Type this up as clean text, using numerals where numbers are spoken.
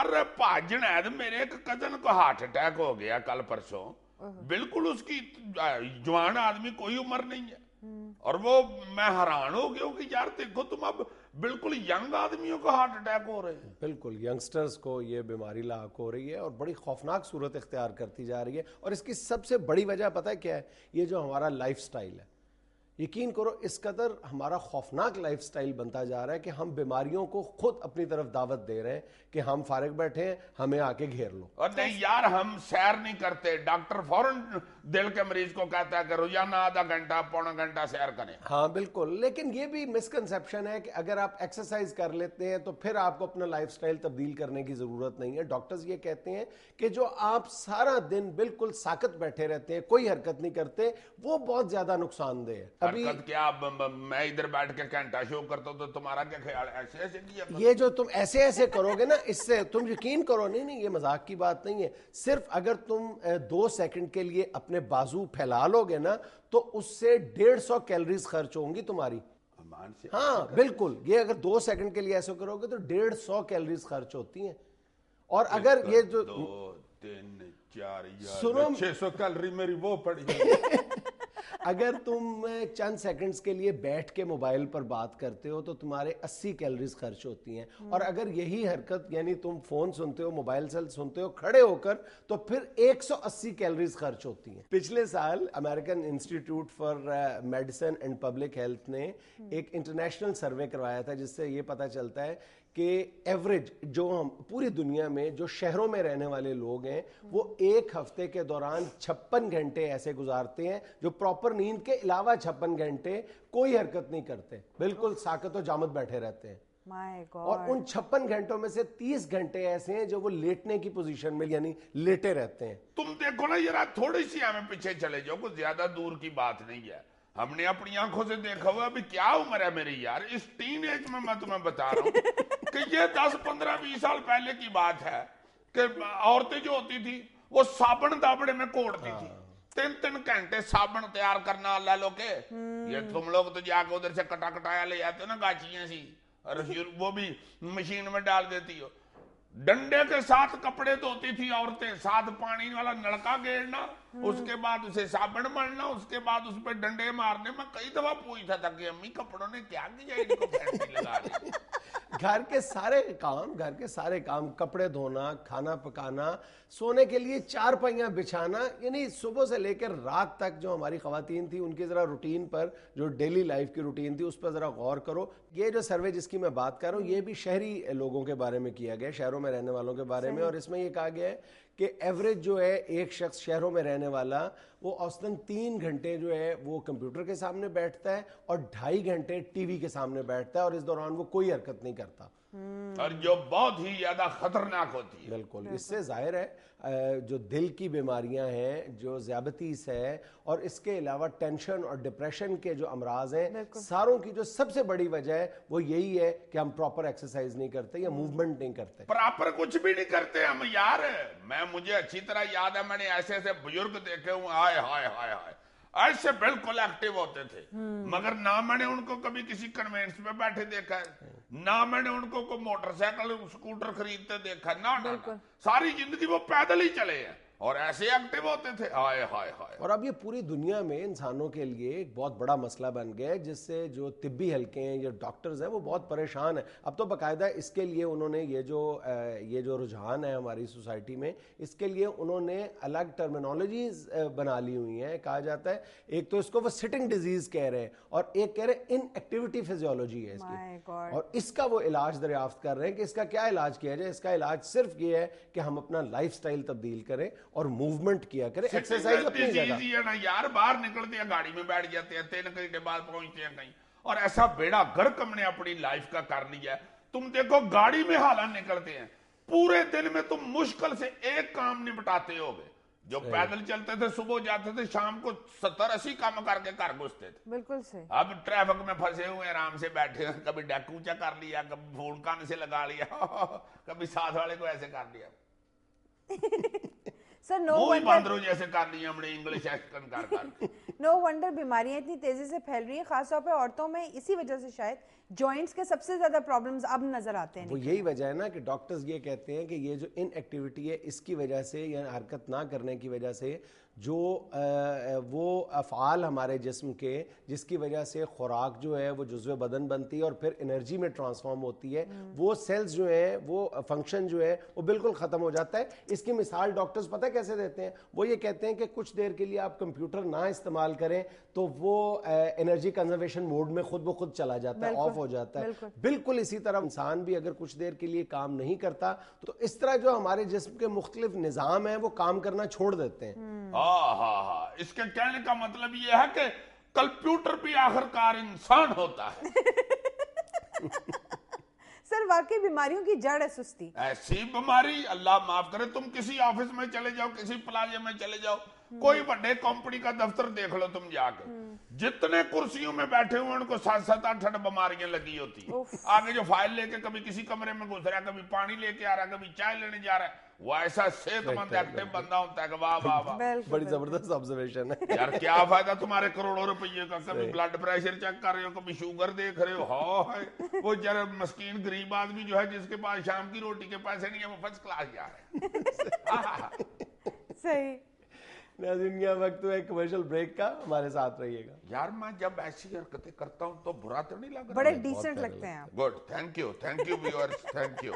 یار بھاجنا ہے تو میرے ایک کزن کو ہارٹ اٹیک ہو گیا کل پرسوں, بالکل اس کی جوان آدمی کوئی عمر نہیں ہے, اور وہ میں حیران ہو گیا کہ یار دیکھو تم اب بالکل ینگ آدمیوں کو ہارٹ اٹیک ہو رہے ہیں. بالکل ینگسٹرز کو یہ بیماری لاحق ہو رہی ہے اور بڑی خوفناک صورت اختیار کرتی جا رہی ہے, اور اس کی سب سے بڑی وجہ پتہ ہے کیا ہے؟ یہ جو ہمارا لائف سٹائل ہے. یقین کرو اس قدر ہمارا خوفناک لائف سٹائل بنتا جا رہا ہے کہ ہم بیماریوں کو خود اپنی طرف دعوت دے رہے ہیں کہ ہم فارغ بیٹھے ہیں, ہمیں آ کے گھیر لو. اور نہیں یار ہم سیر نہیں کرتے, ڈاکٹر فوراً دل کے مریض کو کہتا ہے کہ روزانہ آدھا گھنٹہ پونا گھنٹہ سیر کریں. ہاں بالکل, لیکن یہ بھی مسکنسیپشن ہے کہ اگر آپ ایکسرسائز کر لیتے ہیں تو پھر آپ کو اپنا لائف سٹائل تبدیل کرنے کی ضرورت نہیں ہے. ڈاکٹرز یہ کہتے ہیں کہ جو آپ سارا دن بالکل ساکت بیٹھے رہتے ہیں, کوئی حرکت نہیں کرتے, وہ بہت زیادہ نقصان دہ ہے. حرکت کیا, میں ادھر بیٹھ کے گھنٹہ شو کرتا ہوں تو تمہارا کیا خیال ہے ایسے ایسے کیا؟ یہ جو تم ایسے ایسے کرو گے نا, اس سے تم یقین کرو, نہیں یہ مذاق کی بات نہیں ہے, صرف اگر تم 2 سیکنڈ کے لیے اپنے بازو پھیلا لو گے نا تو اس سے 150 کیلریز خرچ ہوں گی تمہاری. ہاں بالکل, یہ اگر 2 سیکنڈ کے لیے ایسے کرو گے تو 150 کیلریز خرچ ہوتی ہیں. اور اگر یہ جو 2 3 4 600 کیلری میری وہ پڑی اگر تم چند سیکنڈز کے لیے بیٹھ کے موبائل پر بات کرتے ہو تو تمہارے 80 کیلریز خرچ ہوتی ہیں, اور اگر یہی حرکت یعنی تم فون سنتے ہو, موبائل سے سنتے ہو کھڑے ہو کر, تو پھر 180 کیلریز خرچ ہوتی ہیں. پچھلے سال American institute for medicine and public health نے ایک انٹرنیشنل سروے کروایا تھا جس سے یہ پتہ چلتا ہے کہ ایوریج جو ہم پوری دنیا میں جو شہروں میں رہنے والے لوگ ہیں وہ ایک ہفتے کے دوران 56 گھنٹے ایسے گزارتے ہیں جو پراپر نیند کے علاوہ 56 گھنٹے کوئی حرکت نہیں کرتے, بالکل ساکت و جامد بیٹھے رہتے ہیں. اور ان 56 گھنٹوں میں سے 30 گھنٹے ایسے ہیں جو وہ لیٹنے کی پوزیشن میں یعنی لیٹے رہتے ہیں. تم دیکھو نا ذرا تھوڑی سی ہمیں پیچھے چلے جاؤ, کچھ زیادہ دور کی بات نہیں ہے, ہم نے اپنی آنکھوں سے دیکھا ہوا. ابھی کیا عمر ہے میری یار, اس ٹین ایج میں تمہیں بتا رہا ہوں کہ یہ 10 15 20 سال پہلے کی بات ہے کہ عورتیں جو ہوتی تھی وہ صابن دابڑے میں کوڑتی تھی, 3 گھنٹے صابن تیار کرنا اللہ لو کے. یہ تم لوگ تو جا کے ادھر سے کٹا کٹایا لے جاتے ہو نا گاچیاں سی, اور وہ بھی مشین میں ڈال دیتی ہو. ڈنڈے کے ساتھ کپڑے دھوتی تھی عورتیں, ساتھ پانی والا نلکا گیڑنا, اس کے بعد اسے صابن ملنا, اس کے بعد اس پہ ڈنڈے مارنے. میں کئی دفعہ پوچھتا تھا کہ امی کپڑوں نے کیا کیا ان کو پھینٹی لگا دی. گھر کے سارے کام, کپڑے دھونا, کھانا پکانا, سونے کے لیے 4 پائیاں بچھانا, یعنی صبح سے لے کر رات تک جو ہماری خواتین تھی ان کی ذرا روٹین پر, جو ڈیلی لائف کی روٹین تھی اس پر ذرا غور کرو. یہ جو سروے جس کی میں بات کر رہا ہوں یہ بھی شہری لوگوں کے بارے میں کیا گیا, شہروں میں رہنے والوں کے بارے میں, اور اس میں یہ کہا گیا ہے کہ ایوریج جو ہے ایک شخص شہروں میں رہنے والا وہ اوسطاً 3 گھنٹے جو ہے وہ کمپیوٹر کے سامنے بیٹھتا ہے اور 2.5 گھنٹے ٹی وی کے سامنے بیٹھتا ہے, اور اس دوران وہ کوئی حرکت نہیں کرتا, اور جو بہت ہی زیادہ خطرناک ہوتی ہے. بالکل, اس سے ظاہر ہے جو دل کی بیماریاں ہیں, جو ذیابیطیس ہے, اور اس کے علاوہ ٹینشن اور ڈپریشن کے جو امراض ہیں, ساروں کی جو سب سے بڑی وجہ ہے وہ یہی ہے کہ ہم پراپر ایکسرسائز نہیں کرتے یا موومنٹ نہیں کرتے. پراپر کچھ بھی نہیں کرتے ہم یار. مجھے اچھی طرح یاد ہے, میں نے ایسے ایسے بزرگ دیکھے ہوں, ہائے ہائے ہائے ہائے, ایسے بالکل ایکٹیو ہوتے تھے, مگر نہ میں نے ان کو کبھی کسی کنوینس میں بیٹھے دیکھا ہے, نہ میں نے ان کو کوئی موٹر سائیکل اسکوٹر خریدتے دیکھا, نہ ساری زندگی وہ پیدل ہی چلے ہیں اور ایسے ایکٹیو ہوتے تھے. ہائے ہائے ہائے. اور اب یہ پوری دنیا میں انسانوں کے لیے ایک بہت بڑا مسئلہ بن گیا ہے جس سے جو طبی حلقے ہیں یا ڈاکٹرز ہیں وہ بہت پریشان ہیں. اب تو باقاعدہ اس کے لیے انہوں نے یہ جو رجحان ہے ہماری سوسائٹی میں, اس کے لیے انہوں نے الگ ٹرمینالوجیز بنا لی ہوئی ہیں. کہا جاتا ہے ایک تو اس کو وہ سٹنگ ڈیزیز کہہ رہے ہیں, اور ایک کہہ رہے ہیں ان ایکٹیویٹی فیزیولوجی ہے اس کی, اور اس کا وہ علاج دریافت کر رہے ہیں کہ اس کا کیا علاج کیا جائے. اس کا علاج صرف یہ ہے کہ ہم اپنا لائف سٹائل تبدیل کریں اور موومنٹ کیا کریں, ایکسرسائز اپنی جگہ. نا یار باہر نکلتے ہیں گاڑی میں بیٹھ جاتے ہیں, 3 گھنٹے بعد پہنچتے ہیں کہیں, اور ایسا بیڑا گرک ہم نے اپنی لائف کا کر لیا ہے. تم دیکھو گاڑی میں حالات نکلتے ہیں, پورے دن میں تم مشکل سے ایک کام نپٹاتے ہو گے. جو پیدل چلتے تھے صبح جاتے تھے, شام کو 70-80 کام کر کے گھر گھستے تھے. بالکل صحیح. اب ٹریفک میں پھنسے ہوئے آرام سے بیٹھے ہیں, کبھی ڈیک اونچا کر لیا, کبھی فون کان سے لگا لیا, کبھی ساتھ والے کو ایسے کر لیا. سر بندروں جیسے کر لی ہم نے انگلش ایکسن کر نو ونڈر بیماریاں اتنی تیزی سے پھیل رہی ہیں، خاص طور پہ عورتوں میں، اسی وجہ سے شاید جوائنٹس کے سب سے زیادہ پرابلمز اب نظر آتے ہیں. وہ یہی وجہ ہے نا کہ ڈاکٹرز یہ کہتے ہیں کہ یہ جو ان ایکٹیویٹی ہے اس کی وجہ سے یا حرکت نہ کرنے کی وجہ سے جو وہ افعال ہمارے جسم کے جس کی وجہ سے خوراک جو ہے وہ جزو بدن بنتی ہے اور پھر انرجی میں ٹرانسفارم ہوتی ہے، وہ سیلز جو ہیں وہ فنکشن جو ہے وہ بالکل ختم ہو جاتا ہے. اس کی مثال ڈاکٹرز پتہ کیسے دیتے ہیں؟ وہ یہ کہتے ہیں کہ کچھ دیر کے لیے آپ کمپیوٹر نہ استعمال کریں تو وہ انرجی کنزرویشن موڈ میں خود بخود چلا جاتا ہے، آف ہو جاتا ہے. بالکل اسی طرح انسان بھی اگر کچھ دیر کے لیے کام نہیں کرتا تو اس طرح جو ہمارے جسم کے مختلف نظام ہیں وہ کام کرنا چھوڑ دیتے ہیں. ہاں اس کے کہنے کا مطلب یہ ہے کہ کمپیوٹر بھی آخرکار انسان ہوتا ہے. سر واقعی بیماریوں کی جڑ ہے سستی. ایسی بیماری اللہ معاف کرے، تم کسی آفس میں چلے جاؤ، کسی پلازے میں چلے جاؤ، کوئی بڑے کمپنی کا دفتر دیکھ لو تم جا کے، جتنے کرسیوں میں بیٹھے ہوئے ان کو 7 8 بیماریاں لگی ہوتی ہیں. آگے جو فائل لے کے کبھی کسی کمرے میں گھس رہا ہے، کبھی پانی لے کے آ رہا ہے، کبھی چائے لینے جا رہا ہے، وہ ایسا صحت مند ایکٹیو بندہ ہوتا ہے کہ واہ واہ واہ. بڑی زبردست آبزرویشن ہے یار. کیا فائدہ تمہارے کروڑوں روپیے کا، کبھی بلڈ پریشر چیک کر رہے ہو، کبھی شوگر دیکھ رہے ہو. وہ ذرا مسکین غریب آدمی جو ہے جس کے پاس شام کی روٹی کے پیسے نہیں ہے، وہ فرسٹ کلاس جا رہے ہیں. صحیح. ناظرین یہ وقت ہے کمرشل بریک کا، ہمارے ساتھ رہیے گا. یار میں جب ایسی حرکتیں کرتا ہوں تو برا تو نہیں لگتا؟ بڑے ڈیسنٹ لگتے ہیں آپ. Good. Thank you viewers, thank you.